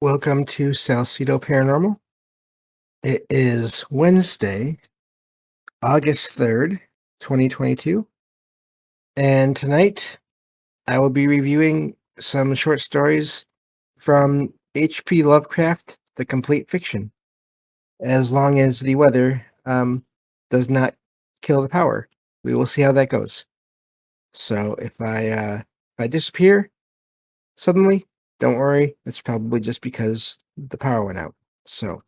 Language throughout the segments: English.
Welcome to Salcedo Paranormal. It is Wednesday, August 3rd, 2022, and tonight I will be reviewing some short stories from H.P. Lovecraft, the complete fiction, as long as the weather does not kill the power. We will see how that goes. So if I disappear suddenly, don't worry, it's probably just because the power went out. So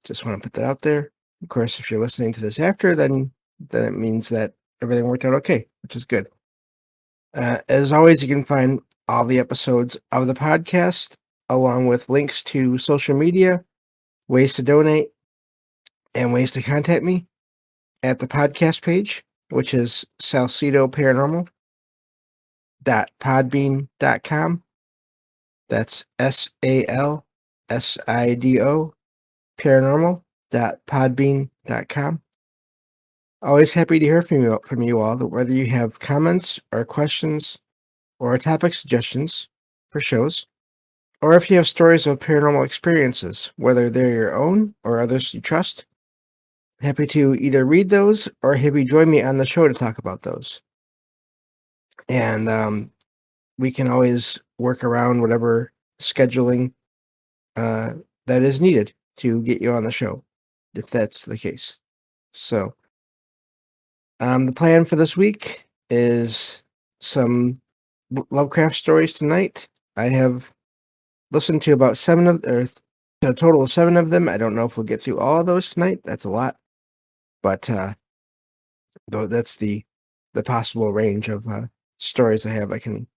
just want to put that out there. Of course, if you're listening to this after, then it means that everything worked out okay, which is good. As always, you can find all the episodes of the podcast, along with links to social media, ways to donate, and ways to contact me at the podcast page, which is salcedoparanormal.podbean.com. That's SALSIDO paranormal.podbean.com. Always happy to hear from you all, whether you have comments or questions or topic suggestions for shows, or if you have stories of paranormal experiences, whether they're your own or others you trust. Happy to either read those or have you join me on the show to talk about those. And we can always work around whatever scheduling that is needed to get you on the show, if that's the case. So, the plan for this week is some Lovecraft stories tonight. I have listened to about a total of 7 of them. I don't know if we'll get to all of those tonight. That's a lot, but though that's the possible range of stories I can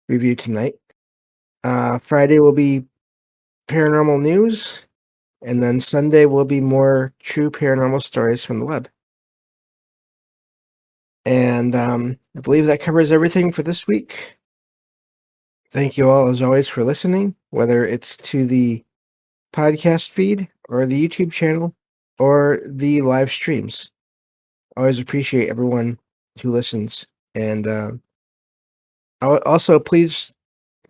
review tonight. Friday will be paranormal news, and then Sunday will be more true paranormal stories from the web. And I believe that covers everything for this week. Thank you all, as always, for listening, whether it's to the podcast feed or the YouTube channel or the live streams. Always appreciate everyone who listens. And also, please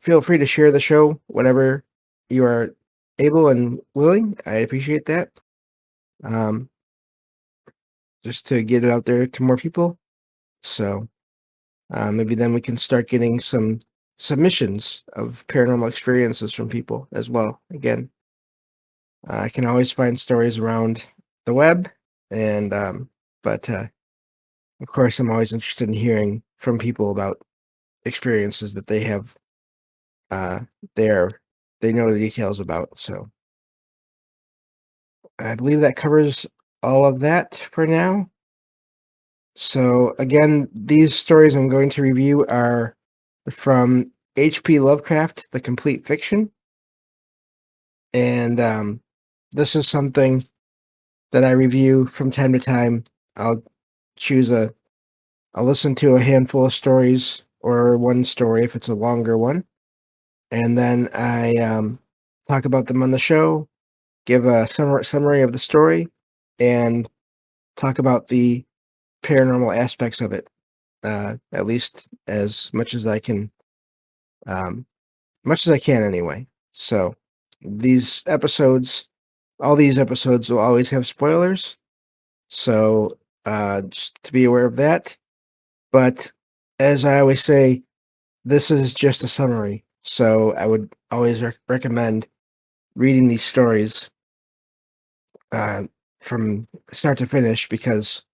feel free to share the show whenever you are able and willing. I appreciate that. Um, just to get it out there to more people. So maybe then we can start getting some submissions of paranormal experiences from people as well. Again, I can always find stories around the web, and but of course, I'm always interested in hearing from people about experiences that they have. There, they know the details about. So I believe that covers all of that for now. So again, these stories I'm going to review are from H.P. Lovecraft, the complete fiction. And this is something that I review from time to time. I'll I'll listen to a handful of stories or one story if it's a longer one. And then I talk about them on the show, give a summary of the story, and talk about the paranormal aspects of it, at least as much as I can, much as I can anyway. So all these episodes will always have spoilers. So just to be aware of that. But as I always say, this is just a summary. So I would always recommend reading these stories from start to finish, because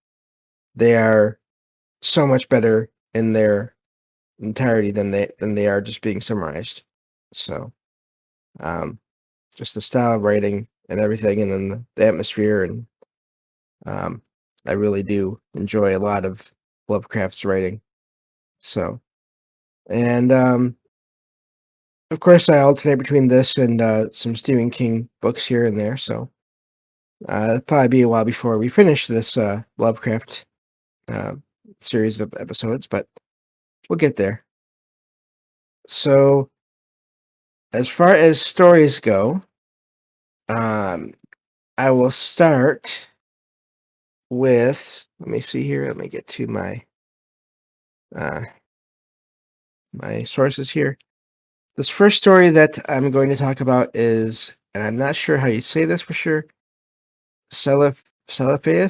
they are so much better in their entirety than they are just being summarized. So just the style of writing and everything, and then the atmosphere, and I really do enjoy a lot of Lovecraft's writing. So, and of course, I alternate between this and some Stephen King books here and there. So it'll probably be a while before we finish this Lovecraft uh, series of episodes, but we'll get there. So, as far as stories go, I will start with. Let me see here. Let me get to my my sources here. This first story that I'm going to talk about is, and I'm not sure how you say this for sure, Celephais, Celephai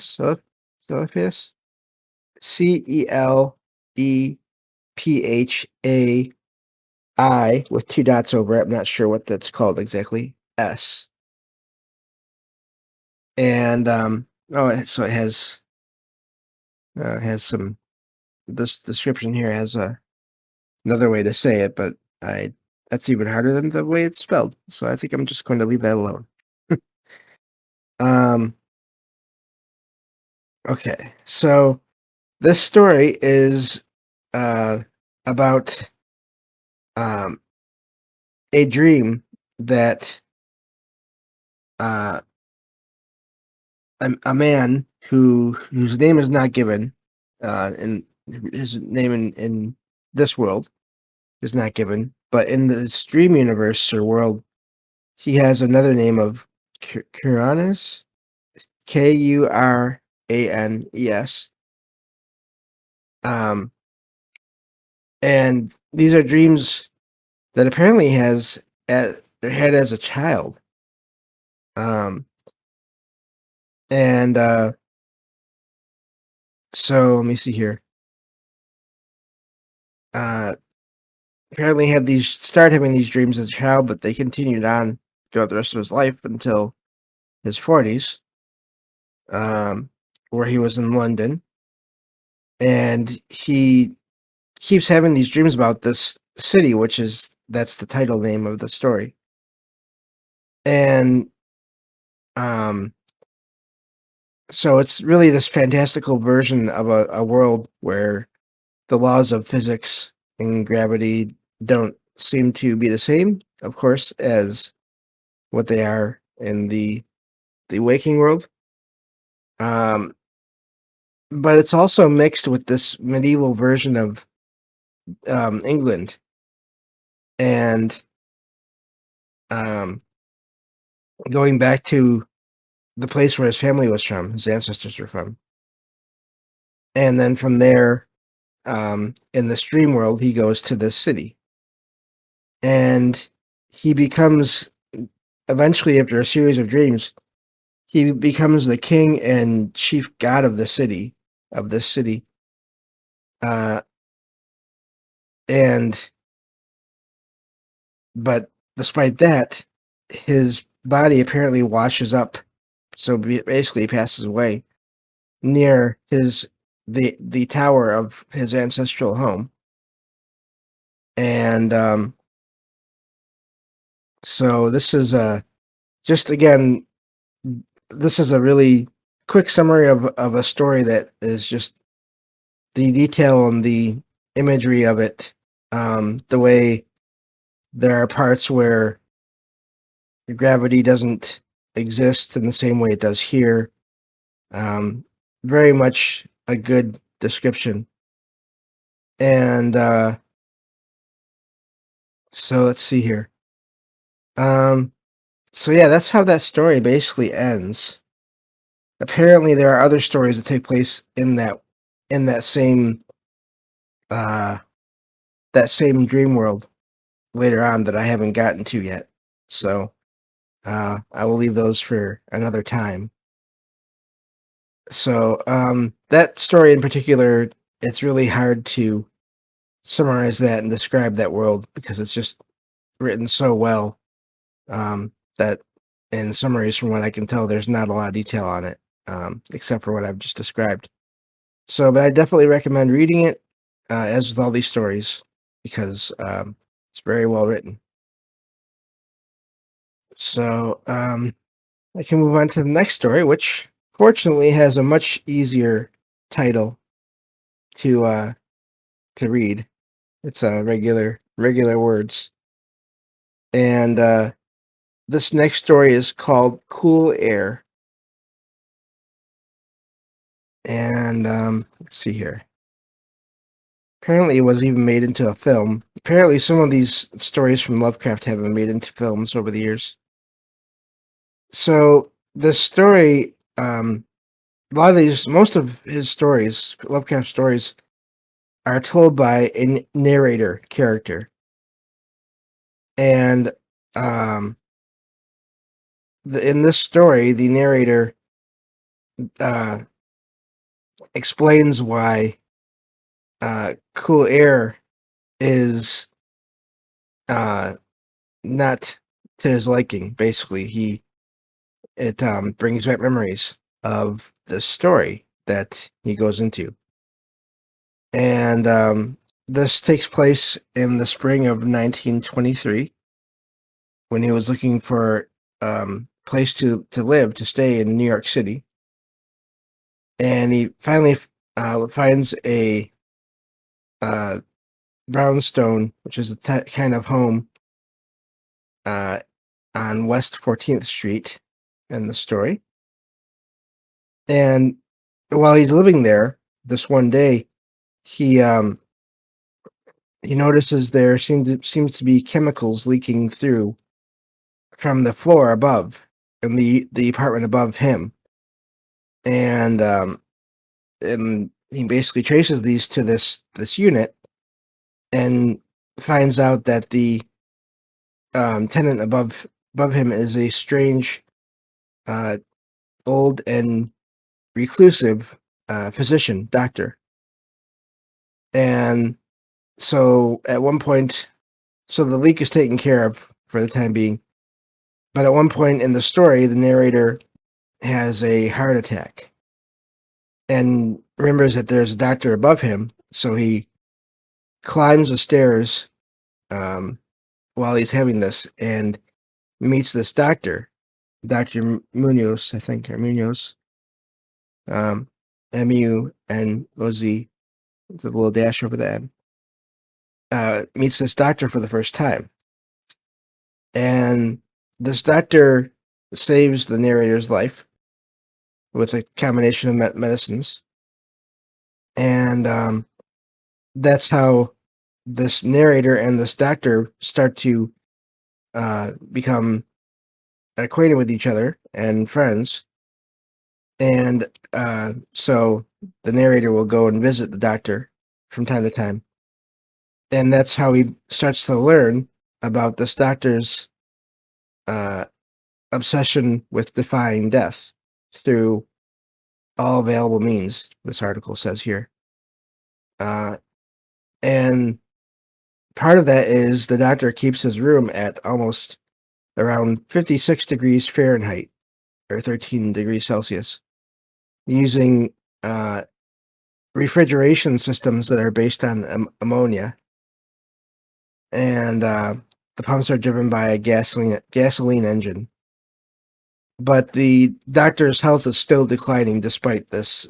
with two dots over it. I'm not sure what that's called exactly. S. And so it has some. This description here has another way to say it, but I that's even harder than the way it's spelled. So I think I'm just going to leave that alone. Um. Okay. So this story is uh about um a dream that uh a man whose name is not given, in his name in this world is not given, but in the stream universe or world, he has another name of Kuranes, Kuranes. Um, and these are dreams that apparently has at had as a child. Um, and so let me see here. Uh, Apparently had these started having these dreams as a child, but they continued on throughout the rest of his life until his 40s, um, where he was in London, and he keeps having these dreams about this city, that's the title name of the story, and um, so it's really this fantastical version of a world where the laws of physics and gravity don't seem to be the same, of course, as what they are in the waking world. Um, but it's also mixed with this medieval version of England and um, going back to the place where his family was from, his ancestors were from, and then from there, in the stream world, he goes to this city, and he becomes eventually, after a series of dreams, he becomes the king and chief god of the city of this city, uh, and but despite that, his body apparently washes up, so basically he passes away near the tower of his ancestral home, and so this is just again, this is a really quick summary of a story that is just the detail and the imagery of it, the way there are parts where gravity doesn't exist in the same way it does here. Um, Very much a good description. And so let's see here. Um, so yeah, that's how that story basically ends. Apparently, there are other stories that take place in uh, that same dream world later on that I haven't gotten to yet. So I will leave those for another time. So that story in particular, it's really hard to summarize that and describe that world because it's just written so well, that in summaries, from what I can tell, there's not a lot of detail on it, except for what I've just described. So, but I definitely recommend reading it, as with all these stories, because it's very well written. So, I can move on to the next story, which fortunately has a much easier title to read. It's regular words, and this next story is called "Cool Air." And let's see here. Apparently, it was even made into a film. Apparently, some of these stories from Lovecraft have been made into films over the years. So the story, most of his stories, Lovecraft stories, are told by a narrator character. And um, in this story, the narrator uh, explains why cool air is uh, not to his liking. Basically, it brings back memories of the story that he goes into, and this takes place in the spring of 1923 when he was looking for place to live to stay in New York City, and he finally finds a uh, brownstone, which is a kind of home uh, on West 14th Street in the story. And while he's living there, this one day, he he notices there seems to be chemicals leaking through from the floor above in the apartment above him, and he basically traces these to this unit and finds out that the tenant above him is a strange, uh, old and reclusive physician doctor. And so at one point, so the leak is taken care of for the time being. But at one point in the story, the narrator has a heart attack and remembers that there's a doctor above him. So he climbs the stairs um, while he's having this and meets this doctor, Dr. Munoz, I think, or Munoz, um, M-U-N-O-Z, with a little dash over the N, meets this doctor for the first time. And this doctor saves the narrator's life with a combination of medicines. And that's how this narrator and this doctor start to become acquainted with each other and friends. And so the narrator will go and visit the doctor from time to time. And that's how he starts to learn about this doctor's uh, obsession with defying death through all available means, this article says here. Uh, and part of that is the doctor keeps his room at almost around 56 degrees Fahrenheit or 13 degrees Celsius using uh, refrigeration systems that are based on ammonia. And the pumps are driven by a gasoline engine. But the doctor's health is still declining despite this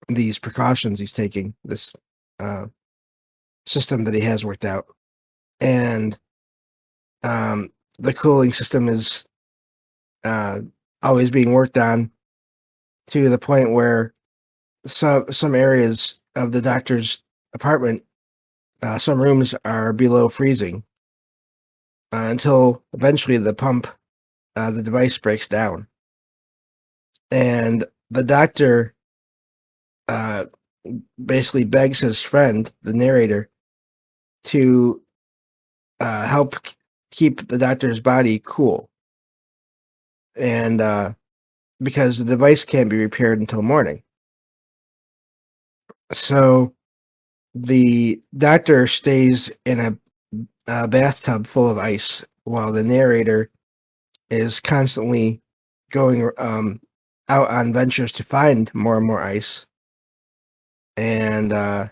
these precautions he's taking, this uh, system that he has worked out. And the cooling system is uh, always being worked on to the point where some areas of the doctor's apartment, some rooms are below freezing until eventually the device breaks down. And the doctor uh, basically begs his friend, the narrator, to help keep the doctor's body cool. And because the device can't be repaired until morning. So the doctor stays in a bathtub full of ice while the narrator is constantly going out on ventures to find more and more ice, and then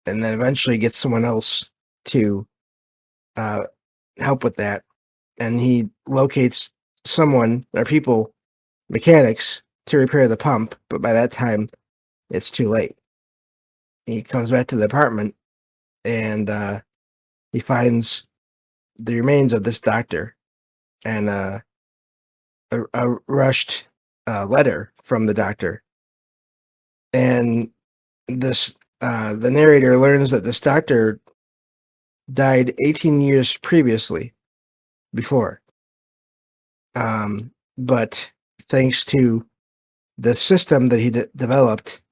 eventually gets someone else to uh, help with that, and he locates someone or people, mechanics, to repair the pump, but by that time it's too late. He comes back to the apartment and he finds the remains of this doctor and a rushed letter from the doctor. And this the narrator learns that this doctor died 18 years previously before. But thanks to the system that he developed,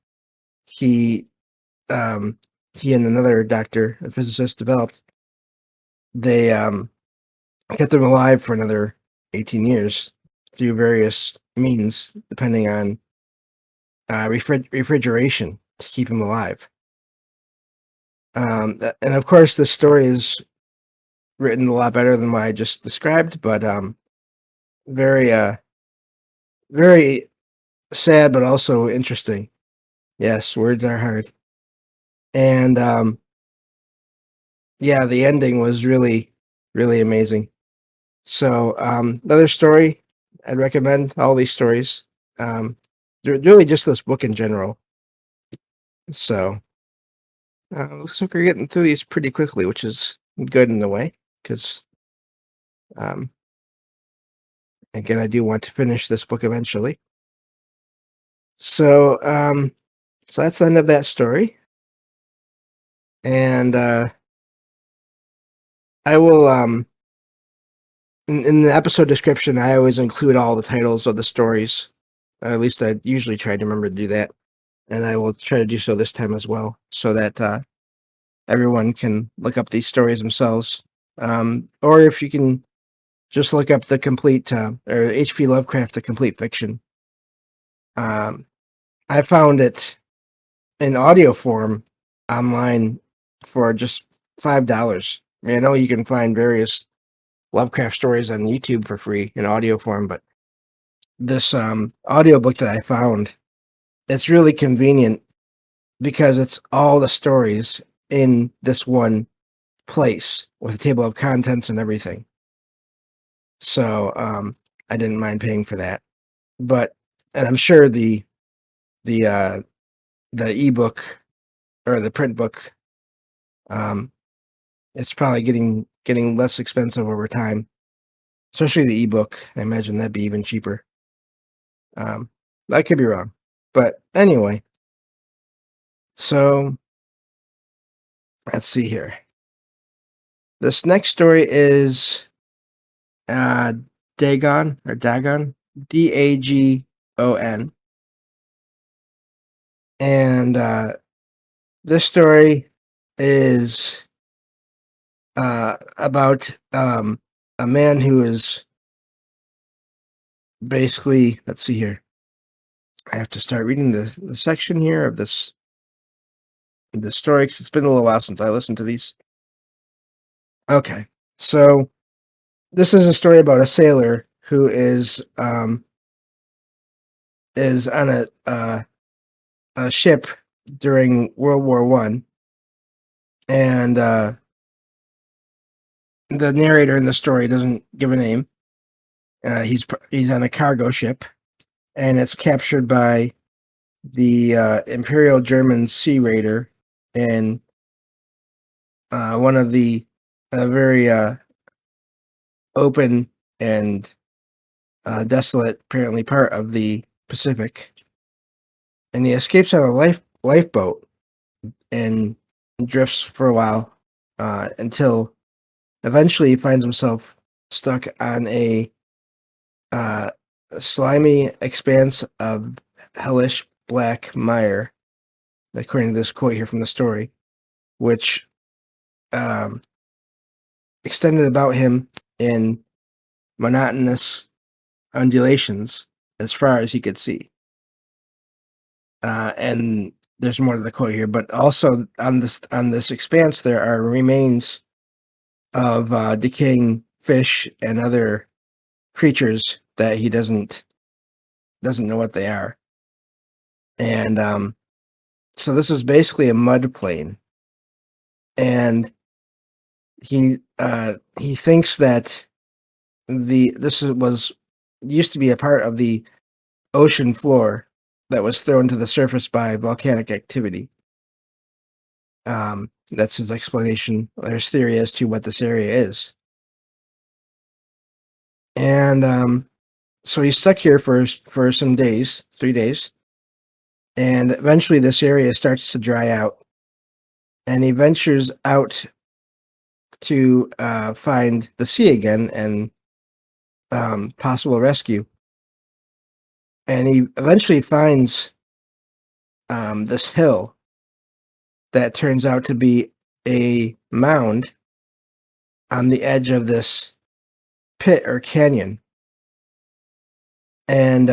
he he and another doctor, a physicist, developed they kept him alive for another 18 years through various means, depending on refrigeration to keep him alive. And of course, this story is written a lot better than what I just described, but very, very sad, but also interesting. Yes, words are hard. And yeah, the ending was really, really amazing. So another story I'd recommend. All these stories, um, really just this book in general. So looks like we're getting through these pretty quickly, which is good in a way, because um, again, I do want to finish this book eventually. So so that's the end of that story, and I will in the episode description, I always include all the titles of the stories. Or at least I usually try to remember to do that, and I will try to do so this time as well, so that everyone can look up these stories themselves. Or if you can just look up the complete or H.P. Lovecraft, the complete fiction. Um, I found it in audio form online for just $5. I mean, I know you can find various Lovecraft stories on YouTube for free in audio form, but this audiobook that I found, it's really convenient because it's all the stories in this one place with a table of contents and everything. So I didn't mind paying for that. But and I'm sure the uh the ebook or the print book, um it's probably getting less expensive over time, especially the ebook. I imagine that'd be even cheaper. Um I could be wrong. But anyway, so let's see here. This next story is uh Dagon or Dagon, Dagon. And this story is about a man who is basically, let's see here. I have to start reading the section here of the story 'cause it's been a little while since I listened to these. Okay, so this is a story about a sailor who is on a ship during World War I, and the narrator in the story doesn't give a name. He's on a cargo ship, and it's captured by the Imperial German Sea Raider in one of the very open and desolate, apparently, part of the Pacific. And he escapes on a lifeboat and drifts for a while until eventually he finds himself stuck on uh, a slimy expanse of hellish black mire, according to this quote here from the story, which um, extended about him in monotonous undulations as far as he could see. And there's more to the quote here, but also on this expanse there are remains of decaying fish and other creatures that he doesn't know what they are. And so this is basically a mud plain, and he thinks that was used to be a part of the ocean floor that was thrown to the surface by volcanic activity. That's his explanation, or his theory as to what this area is. And so he's stuck here for some days, 3 days, and eventually this area starts to dry out, and he ventures out to find the sea again and possible rescue. And he eventually finds this hill that turns out to be a mound on the edge of this pit or canyon, and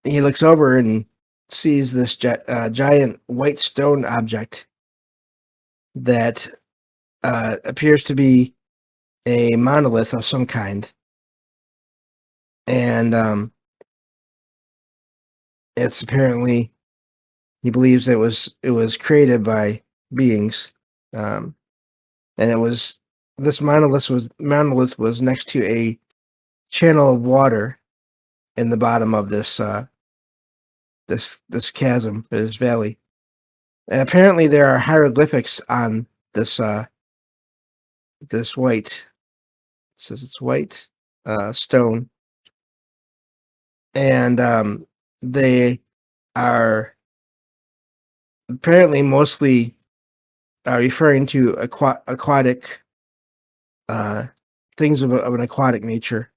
he looks over and sees this giant white stone object that appears to be a monolith of some kind, and it's apparently he believes it was created by beings, um, and it was this monolith was next to a channel of water in the bottom of this chasm, this valley, and apparently there are hieroglyphics on this this white. It says it's white stone, and they are apparently mostly referring to aquatic uh, things of an aquatic nature,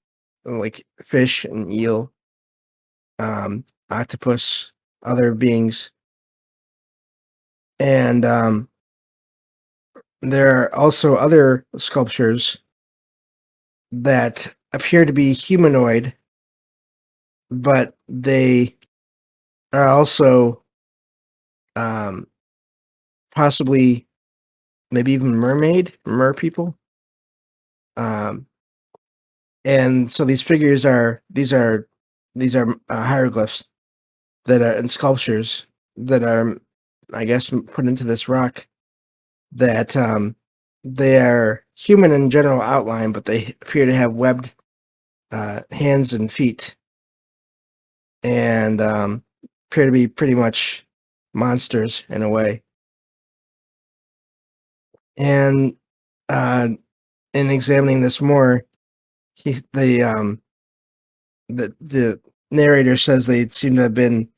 like fish and eel, octopus, other beings, and there are also other sculptures that appear to be humanoid, but they are also um, possibly maybe even mer people. Um, and so these figures are these are hieroglyphs that are and sculptures that are, I guess, put into this rock that they are human in general outline, but they appear to have webbed hands and feet, and appear to be pretty much monsters in a way. And uh, in examining this more, he the narrator says they seem to have been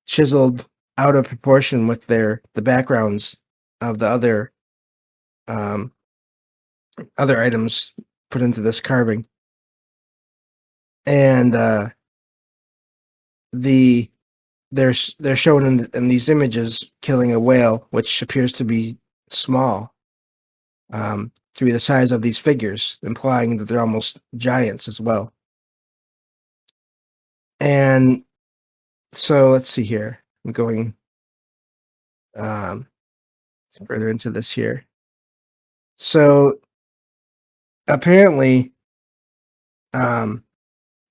chiseled out of proportion with the backgrounds of the um, other items put into this carving, and the they're shown in these images killing a whale, which appears to be small, through the size of these figures, implying that they're almost giants as well. And so let's see here. I'm going um, further into this here. So apparently, um,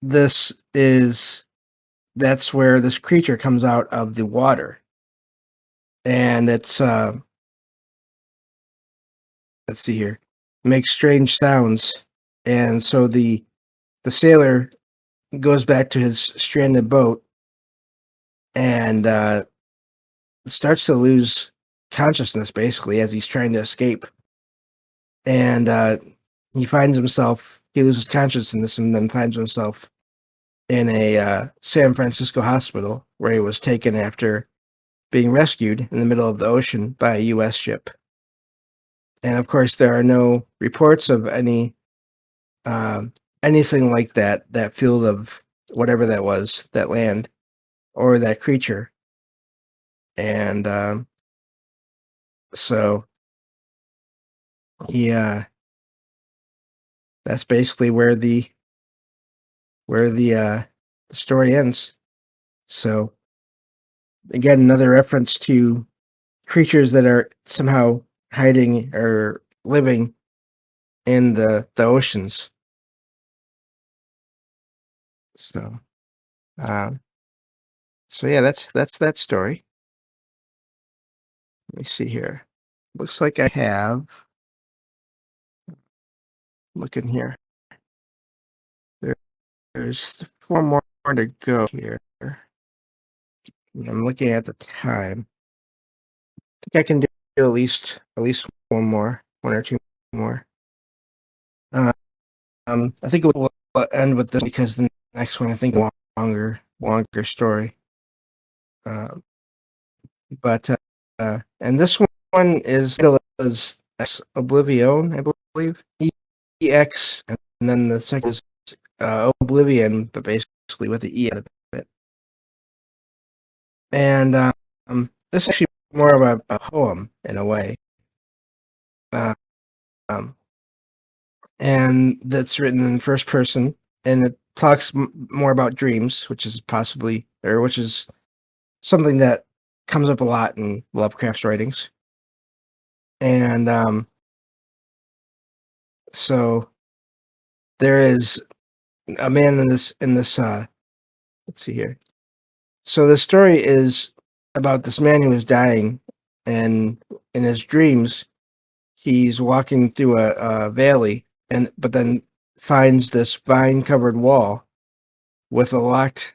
this is that's where this creature comes out of the water, and it's let's see here, makes strange sounds, and so the sailor goes back to his stranded boat and starts to lose consciousness basically as he's trying to escape, and he loses consciousness and then finds himself in a San Francisco hospital where he was taken after being rescued in the middle of the ocean by a U.S. ship. And of course, there are no reports of um, anything like that field of whatever that was, that land, or that creature. And so he that's basically where the story ends. So again, another reference to creatures that are somehow hiding or living in the oceans. So um, so yeah, that's that story. Let me see here. Looks like I have. Looking here. There's four more to go here. I'm looking at the time. I think I can do at least one or two more. Uh, I think we'll end with this because the next one I think longer story. Um, but and this one is Ex Oblivione, I believe. EX, and then the second is Oblivion, but basically with the E at it. And this is actually more of a poem in a way. Uh, um, and that's written in first person, and it talks more about dreams, which is which is something that comes up a lot in Lovecraft's writings. And so there is a man in this. Let's see here. So the story is about this man who is dying, and in his dreams, he's walking through a valley, and but then finds this vine-covered wall with a locked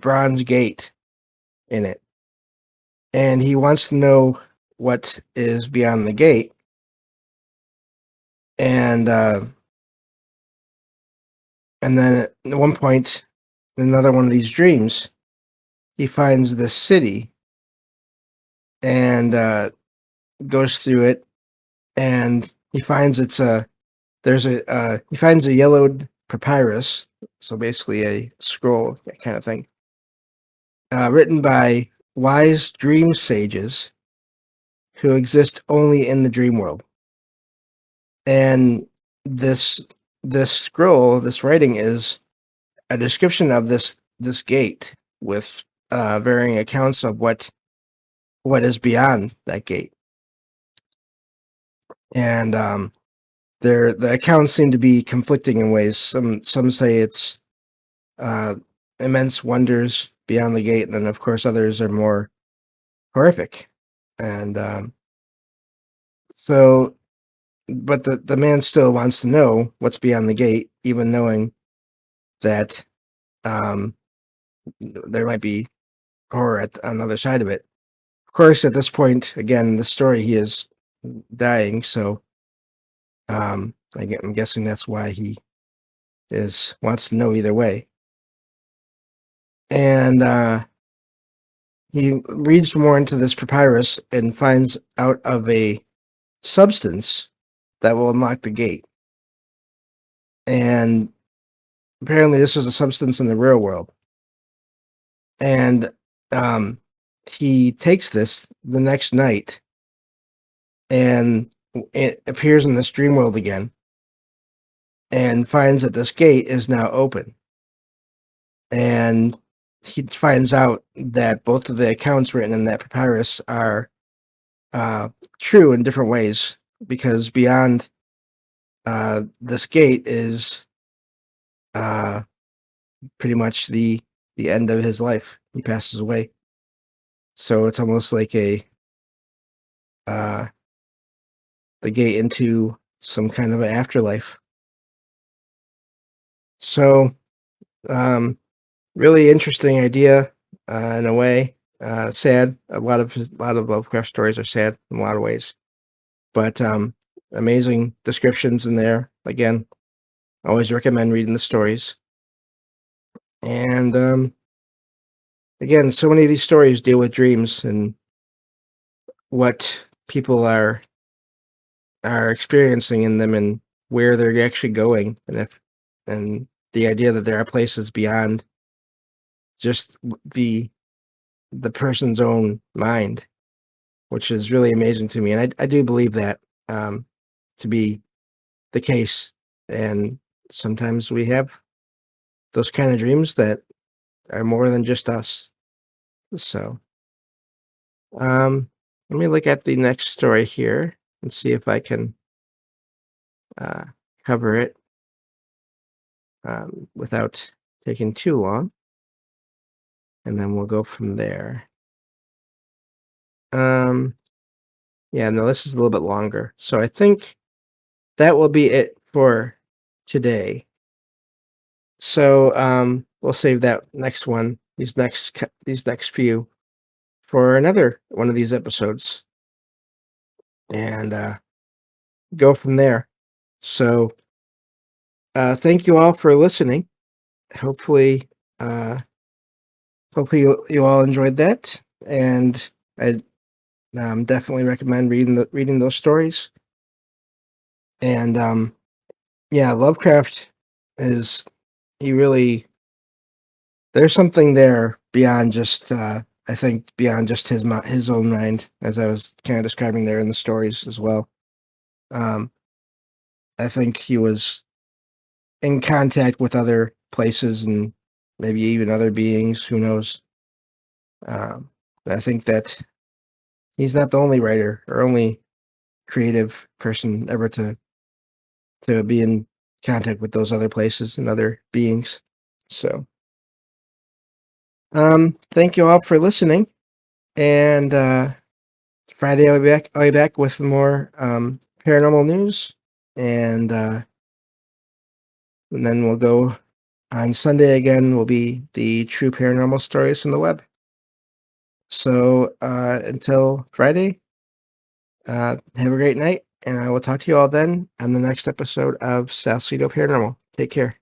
bronze gate in it, and he wants to know what is beyond the gate. And then at one point, in another one of these dreams, he finds this city and goes through it, and he finds he finds a yellowed papyrus, so basically a scroll, that kind of thing, written by wise dream sages who exist only in the dream world. And this this scroll, this writing, is a description of this gate with varying accounts of what is beyond that gate. And the accounts seem to be conflicting in ways. Some say it's uh, immense wonders beyond the gate, and then of course others are more horrific. And so, but the man still wants to know what's beyond the gate, even knowing that um, there might be horror on the other side of it. Of course, at this point, again, in the story, he is dying, so I'm guessing that's why he is wants to know either way. And he reads more into this papyrus and finds out of a substance that will unlock the gate. And apparently, this was a substance in the real world. And um, he takes this the next night, and it appears in this dream world again, and finds that this gate is now open. And he finds out that both of the accounts written in that papyrus are true in different ways, because beyond this gate is uh, pretty much the end of his life. He passes away, so it's almost like a uh, the gate into some kind of an afterlife. So, really interesting idea in a way. Sad. A lot of Lovecraft stories are sad in a lot of ways, but amazing descriptions in there. Again, always recommend reading the stories. And again, so many of these stories deal with dreams and what people are experiencing in them, and where they're actually going, and the idea that there are places beyond just the person's own mind, which is really amazing to me. And I do believe that to be the case. And sometimes we have those kind of dreams that are more than just us. So, let me look at the next story here and see if I can uh, cover it without taking too long, and then we'll go from there. Um, yeah, no, this is a little bit longer. So I think that will be it for today. So we'll save that next one, these next few, for another one of these episodes, and go from there. So thank you all for listening. Hopefully, uh, hopefully you all enjoyed that, and I definitely recommend reading those stories. And yeah, Lovecraft is he really there's something there beyond just I think beyond just his own mind, as I was kind of describing there in the stories as well. Um, I think he was in contact with other places and maybe even other beings. Who knows? Um, I think that he's not the only writer or only creative person ever to be in contact with those other places and other beings. So, thank you all for listening. And Friday I'll be back. I'll be back with more paranormal news, and then we'll go on Sunday again. Will be the true paranormal stories from the web. So until Friday, have a great night, and I will talk to you all then on the next episode of Salcedo Paranormal. Take care.